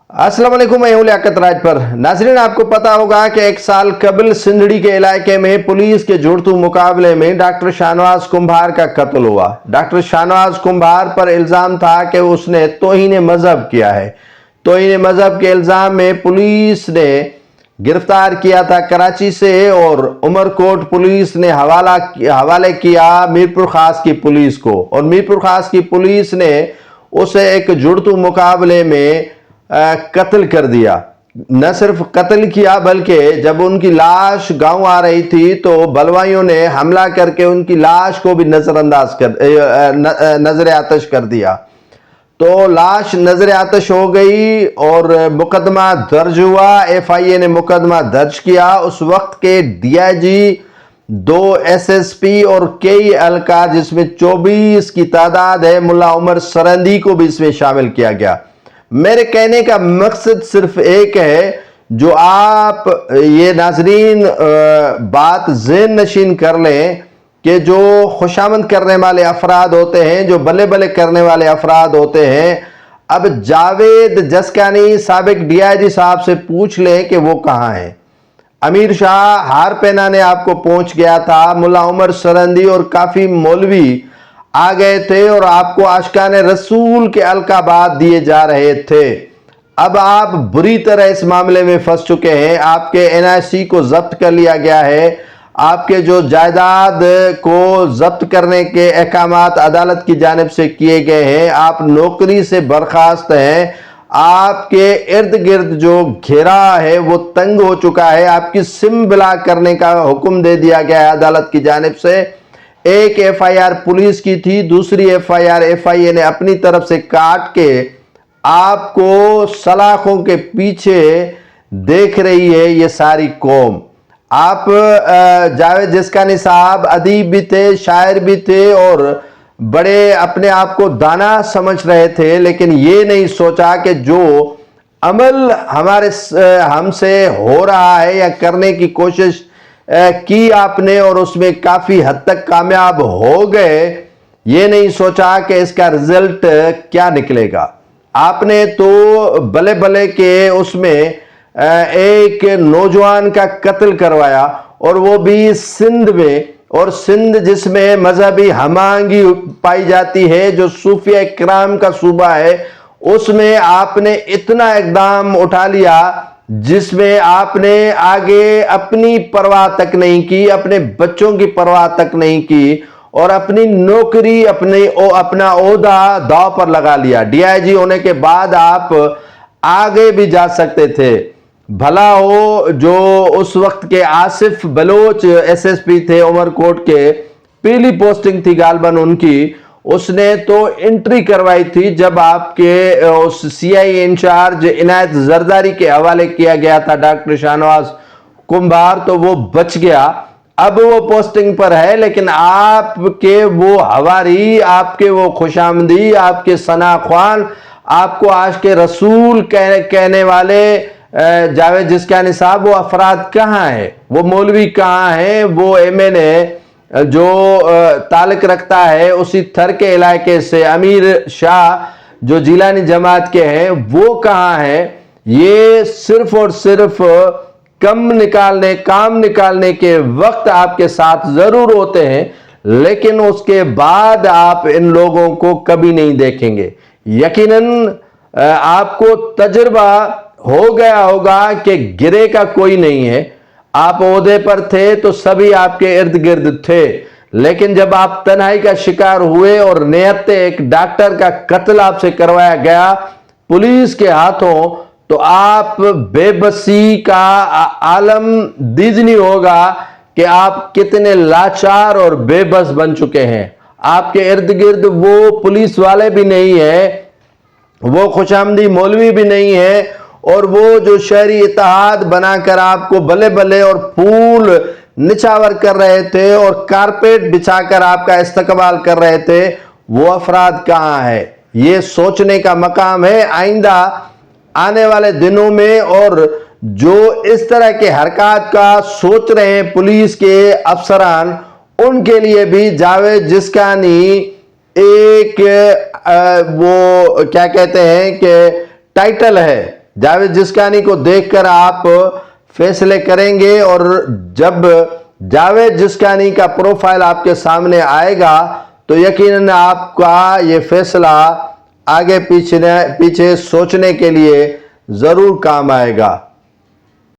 अस्सलाम वालेकुम, मैं हूं लियाकत राज पर। नाज़रीन, आपको पता होगा कि एक साल कबल सिंधड़ी के इलाके में पुलिस के जुड़तू मुकाबले में डॉक्टर शाहनवाज कुम्भार का कत्ल हुआ। डॉक्टर शाहनवाज कुम्भार पर इल्ज़ाम था कि उसने तौहीन मजहब किया है। तौहीन मजहब के इल्ज़ाम में पुलिस ने गिरफ्तार किया था कराची से और उमरकोट पुलिस ने हवाले किया मीरपुर खास की पुलिस को, और मीरपुर खास की पुलिस ने उसे एक जुड़तू मुकाबले में कत्ल कर दिया। न सिर्फ कत्ल किया बल्कि जब उनकी लाश गांव आ रही थी तो बलवाइयों ने हमला करके उनकी लाश को भी नजर आतश कर दिया। तो लाश नजर आतश हो गई और मुकदमा दर्ज हुआ। FIA ने मुकदमा दर्ज किया। उस वक्त के DIG, 2 SSP और कई एहलकार जिसमें 24 की तादाद है, मुल्ला उमर सरंदी को भी इसमें शामिल किया गया। मेरे कहने का मकसद सिर्फ एक है, जो आप ये नाजरीन बात ज़हन नशीन कर लें कि जो खुशामद करने वाले अफराद होते हैं, जो बल्ले बल्ले करने वाले अफराद होते हैं, अब जावेद जसकानी साबिक DIG साहब से पूछ लें कि वो कहाँ हैं। अमीर शाह हार पहनाने आपको पहुंच गया था। मुल्ला उमर सरंदी और काफ़ी मौलवी आ गए थे और आपको आशिकान रसूल के अलकाबात दिए जा रहे थे। अब आप बुरी तरह इस मामले में फंस चुके हैं। आपके NIC को जब्त कर लिया गया है। आपके जो जायदाद को जब्त करने के अहकामात अदालत की जानिब से किए गए हैं। आप नौकरी से बर्खास्त हैं। आपके इर्द गिर्द जो घेरा है वो तंग हो चुका है। आपकी सिम ब्लॉक करने का हुक्म दे दिया गया है अदालत की जानिब से। एक FIR पुलिस की थी, दूसरी FIR FIA ने अपनी तरफ से काट के आपको सलाखों के पीछे देख रही है ये सारी कौम। आप जावेद जसकानी साहब अदीब भी थे, शायर भी थे और बड़े अपने आप को दाना समझ रहे थे, लेकिन ये नहीं सोचा कि जो अमल हमसे हो रहा है या करने की कोशिश की आपने और उसमें काफी हद तक कामयाब हो गए, ये नहीं सोचा कि इसका रिजल्ट क्या निकलेगा। आपने तो बले बले के उसमें एक नौजवान का कत्ल करवाया, और वो भी सिंध में, और सिंध जिसमें मजहबी हमांगी पाई जाती है, जो सूफिया इकराम का सूबा है, उसमें आपने इतना इकदाम उठा लिया जिसमें आपने आगे अपनी परवाह तक नहीं की, अपने बच्चों की परवाह तक नहीं की, और अपनी नौकरी अपना ओहदा दांव पर लगा लिया। DIG होने के बाद आप आगे भी जा सकते थे। भला हो जो उस वक्त के आसिफ बलोच SSP थे उमरकोट के, पीली पोस्टिंग थी गालबन उनकी, उसने तो एंट्री करवाई थी जब आपके उस CI इंचार्ज इनायत जरदारी के हवाले किया गया था डॉक्टर शाहनवाज कुम्भार, तो वो बच गया। अब वो पोस्टिंग पर है, लेकिन आपके वो हवारी, आपके वो खुशामदी, आपके सना ख्वान, आपको आज के रसूल कहने वाले जावेद जसकानी साहब, वो अफराद कहाँ है? वो मौलवी कहाँ है? वो MNA जो ताल्लुक रखता है उसी थर के इलाके से, अमीर शाह जो जिलानी जमात के हैं, वो कहाँ है? ये सिर्फ और सिर्फ काम निकालने के वक्त आपके साथ जरूर होते हैं, लेकिन उसके बाद आप इन लोगों को कभी नहीं देखेंगे। यकीनन आपको तजुर्बा हो गया होगा कि गिरे का कोई नहीं है। आप ओहदे पर थे तो सभी आपके इर्द गिर्द थे, लेकिन जब आप तन्हाई का शिकार हुए और नियत एक डॉक्टर का कत्ल आपसे करवाया गया पुलिस के हाथों, तो आप बेबसी का आलम दीजनी होगा कि आप कितने लाचार और बेबस बन चुके हैं। आपके इर्द गिर्द वो पुलिस वाले भी नहीं है, वो खुशामदी मौलवी भी नहीं है, और वो जो शहरी इत्तेहाद बनाकर आपको बल्ले बल्ले और फूल निछावर कर रहे थे और कारपेट बिछाकर आपका इस्तकबाल कर रहे थे, वो अफराद कहाँ है? ये सोचने का मकाम है आइंदा आने वाले दिनों में। और जो इस तरह के हरकत का सोच रहे हैं पुलिस के अफसरान, उनके लिए भी जावेद जसकानी एक वो क्या कहते हैं कि टाइटल है جاوید جسکانی کو دیکھ کر آپ فیصلے کریں گے، اور جب جاوید جسکانی کا پروفائل آپ کے سامنے آئے گا تو یقیناً آپ کا یہ فیصلہ آگے پیچھے سوچنے کے لیے ضرور کام آئے گا۔